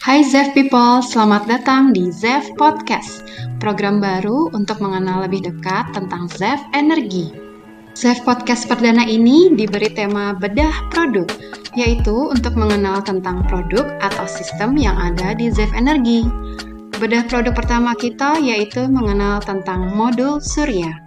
Hai ZEF People, selamat datang di ZEF Podcast, program baru untuk mengenal lebih dekat tentang ZEF Energi. ZEF Podcast perdana ini diberi tema bedah produk, yaitu untuk mengenal tentang produk atau sistem yang ada di ZEF Energi. Bedah produk pertama kita yaitu mengenal tentang modul surya.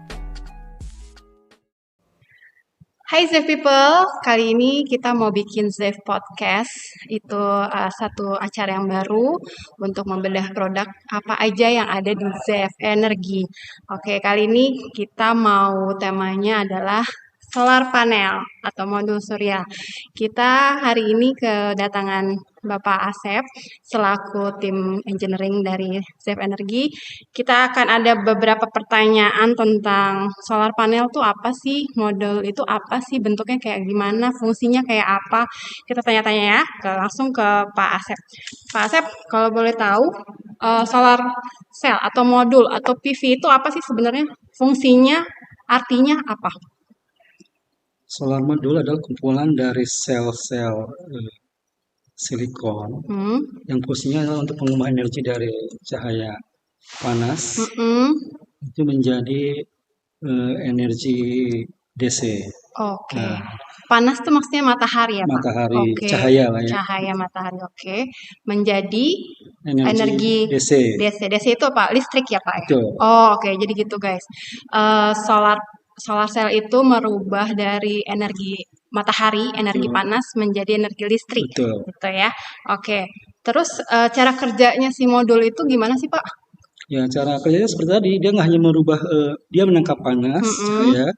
Hai ZEF People, kali ini kita mau bikin ZEF Podcast. Itu satu acara yang baru untuk membedah produk apa aja yang ada di ZEF Energi. Oke, kali ini kita mau temanya adalah solar panel atau modul surya. Kita hari ini kedatangan Bapak Asep selaku tim engineering dari ZEF Energi. Kita akan ada beberapa pertanyaan tentang solar panel tuh apa sih, modul itu apa sih, bentuknya kayak gimana, fungsinya kayak apa. Kita tanya-tanya ya, langsung ke Pak Asep. Pak Asep, kalau boleh tahu, solar cell atau modul atau PV itu apa sih sebenarnya? Fungsinya, artinya apa? Solar modul adalah kumpulan dari sel-sel silikon yang fungsinya adalah untuk mengubah energi dari cahaya panas itu menjadi energi DC. Oke. Panas tuh maksudnya matahari ya, Pak? Matahari, Oke. cahaya lah ya. Cahaya matahari, oke. Menjadi Energi energi DC. DC itu apa? Listrik ya, Pak ya? Betul. Oh, oke. Jadi gitu, guys. Solar cell itu merubah dari energi matahari, energi panas menjadi energi listrik. Betul. Gitu ya. Oke. Terus cara kerjanya si modul itu gimana sih, Pak? Ya, cara kerjanya seperti tadi, dia nggak hanya merubah, dia menangkap panas, cahaya,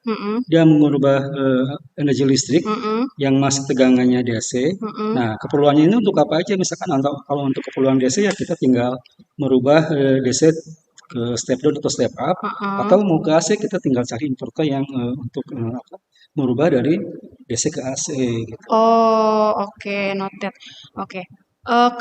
dia mengubah energi listrik yang masih tegangannya DC. Nah, keperluannya ini untuk apa aja? Misalkan kalau untuk keperluan DC ya kita tinggal merubah DC ke step down atau step up, atau mau ke AC kita tinggal cari inverter yang untuk merubah dari DC ke AC gitu. Oh, oke, noted. Oke.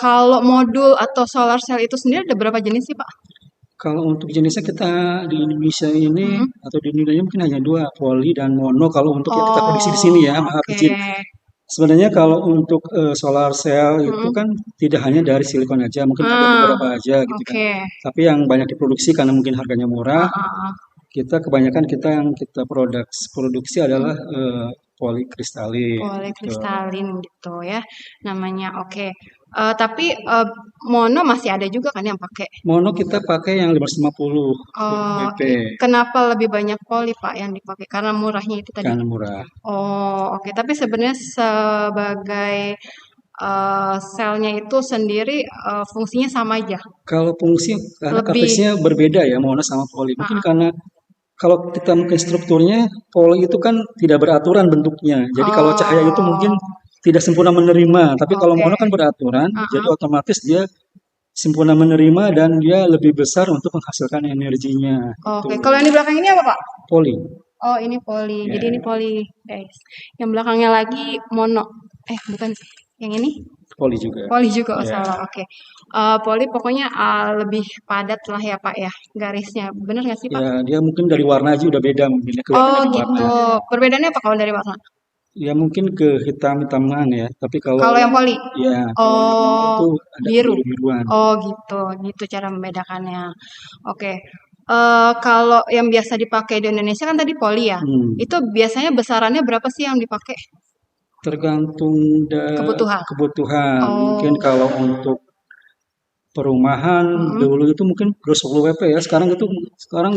Kalau modul atau solar cell itu sendiri ada berapa jenis sih, Pak? Kalau untuk jenisnya kita di Indonesia ini atau di dunia mungkin hanya 2, poli dan mono kalau untuk yang kita produksi di sini ya, maaf izin. Sebenarnya kalau untuk solar cell itu kan tidak hanya dari silikon aja, mungkin ada beberapa aja gitu kan. Tapi yang banyak diproduksi karena mungkin harganya murah, kebanyakan yang kita produksi adalah polikristalin. Polikristalin gitu ya namanya. Oke. Tapi mono masih ada juga kan yang pakai? Mono kita pakai yang 550 BP. Kenapa lebih banyak poli, Pak, yang dipakai? Karena murahnya itu tadi? Karena murah. Oh, oke. Tapi sebenarnya sebagai selnya itu sendiri fungsinya sama aja? Kalau fungsi, karena karakteristiknya berbeda ya, mono sama poli. Mungkin karena kalau kita mungkin strukturnya, poli itu kan tidak beraturan bentuknya. Jadi kalau cahaya itu mungkin tidak sempurna menerima. Tapi kalau mono kan beraturan, jadi otomatis dia sempurna menerima dan dia lebih besar untuk menghasilkan energinya. Oke, kalau yang di belakang ini apa, Pak? Poli. Oh, ini poli. Jadi ini poli, guys. Yang belakangnya lagi mono. Bukan. Yang ini? Poli juga. Poli juga, salah. Oke. Poli pokoknya lebih padat lah ya, Pak ya, garisnya. Bener nggak sih, Pak? Ya, dia mungkin dari warna aja udah beda mungkin. Oh, gitu. Perbedaannya apa kalau dari warna? Ya mungkin ke hitam-hitaman ya, tapi kalau yang poli? Ya, oh, itu ada biru. biruan. Oh, gitu cara membedakannya. Oke. Kalau yang biasa dipakai di Indonesia kan tadi poli ya. Itu biasanya besarannya berapa sih yang dipakai? Tergantung kebutuhan. Mungkin kalau untuk perumahan dulu itu mungkin 210 WP ya. Sekarang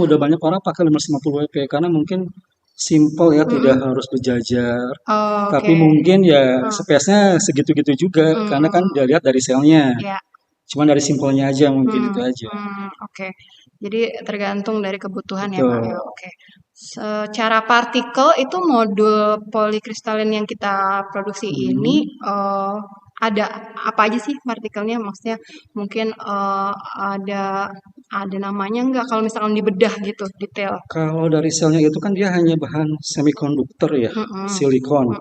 udah banyak orang pakai 550 WP karena mungkin simple ya, tidak harus berjajar. Tapi mungkin ya space-nya segitu-gitu juga karena kan dilihat dari selnya. Cuma dari simpelnya aja mungkin itu aja. Oke. Jadi tergantung dari kebutuhan ya, Pak ya. Oke. Secara partikel itu modul polikristalin yang kita produksi ini ada apa aja sih partikelnya? Maksudnya mungkin ada namanya nggak kalau misalkan dibedah gitu detail? Kalau dari selnya itu kan dia hanya bahan semikonduktor ya, silikon.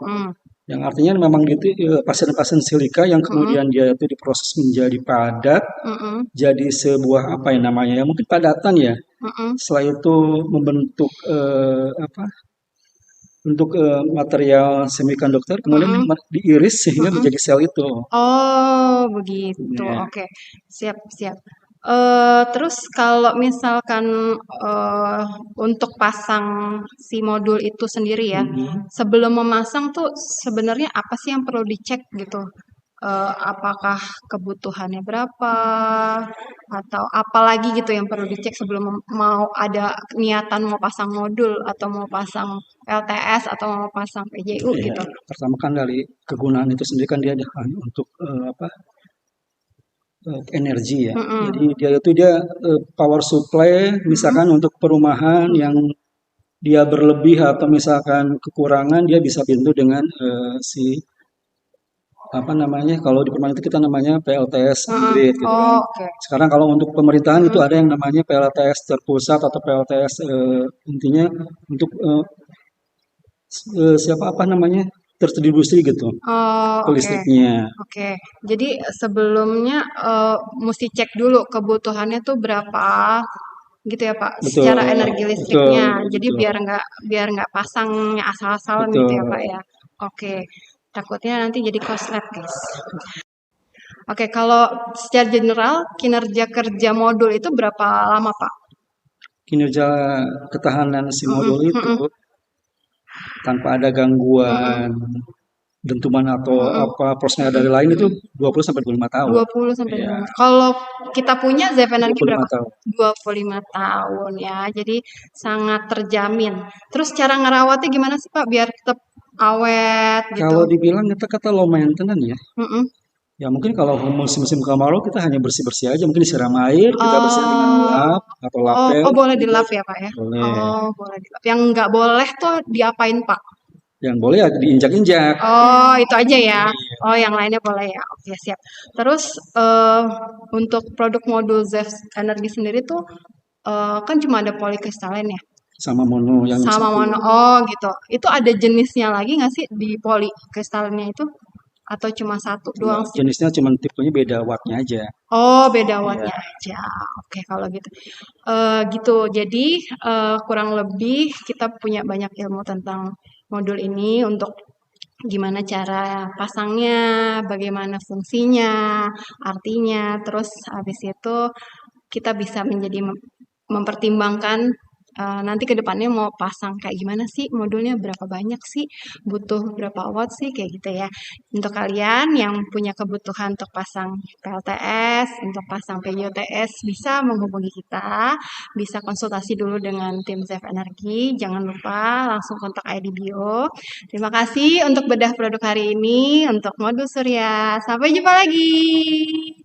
Yang artinya memang gitu pasien-pasien silika yang kemudian dia itu diproses menjadi padat, jadi sebuah apa ya namanya ya mungkin padatan ya. Setelah itu membentuk untuk material semikonduktor, kemudian diiris sehingga menjadi sel itu. Oh, begitu. Ya. Oke, siap, siap. Terus kalau misalkan untuk pasang si modul itu sendiri ya, sebelum memasang tuh sebenarnya apa sih yang perlu dicek gitu? Apakah kebutuhannya berapa atau apalagi gitu yang perlu dicek sebelum mau ada niatan mau pasang modul atau mau pasang LTS atau mau pasang PJU Ya, gitu. pertama kan dari kegunaan itu sendiri kan dia ada untuk energi ya. Jadi dia power supply misalkan untuk perumahan yang dia berlebih atau misalkan kekurangan dia bisa bantu dengan si apa namanya kalau di perumahan itu kita namanya PLTS grid gitu kan. Sekarang kalau untuk pemerintahan itu ada yang namanya PLTS terpusat atau PLTS intinya untuk siapa apa namanya terdistribusi gitu Oh, ke oke. listriknya. Oke. Jadi sebelumnya mesti cek dulu kebutuhannya tuh berapa gitu ya Pak, Betul, secara energi betul, listriknya. Jadi betul, biar nggak pasangnya asal-asalan gitu ya Pak betul. ya. Oke. Takutnya nanti jadi korslet guys. Oke, kalau secara general kinerja kerja modul itu berapa lama Pak? Kinerja ketahanan si modul itu tanpa ada gangguan dentuman atau apa prosesnya dari lain itu 20 sampai 25 tahun. 20 sampai Ya, 25. Kalau kita punya ZF Energy 25 berapa? tahun. 25 tahun ya. Jadi sangat terjamin. Terus cara ngerawatnya gimana sih Pak biar tetap awet gitu? Kalau dibilang kita kata low maintenance ya. Mm-mm. Ya mungkin kalau musim-musim kemarau kita hanya bersih-bersih aja, mungkin disiram air, kita bersih dengan Oh, lap atau oh, lapel, oh boleh itu dilap ya Pak ya? boleh. Oh, boleh dilap. Yang nggak boleh tuh diapain Pak? Yang boleh ya diinjak-injak. Oh, itu aja ya. Oh, yang lainnya boleh ya. Oke, siap. Terus untuk produk modul ZEF Energy sendiri tuh kan cuma ada polycrystalline ya. Sama mono yang Sama satu. mono. Oh, gitu. Itu ada jenisnya lagi nggak sih di polycrystalline itu? Atau cuma satu doang sih? Jenisnya cuma tipenya beda wattnya aja. Oh, beda Ya, wattnya aja. Oke, kalau gitu. Gitu. Jadi kurang lebih kita punya banyak ilmu tentang modul ini untuk gimana cara pasangnya, bagaimana fungsinya, artinya, terus habis itu kita bisa menjadi mempertimbangkan nanti ke depannya mau pasang kayak gimana sih modulnya, berapa banyak sih, butuh berapa watt sih, kayak gitu ya. Untuk kalian yang punya kebutuhan untuk pasang PLTS, untuk pasang PJTS, bisa menghubungi kita, bisa konsultasi dulu dengan tim Zef Energi, jangan lupa langsung kontak ID bio. Terima kasih untuk bedah produk hari ini, untuk modul surya. Sampai jumpa lagi.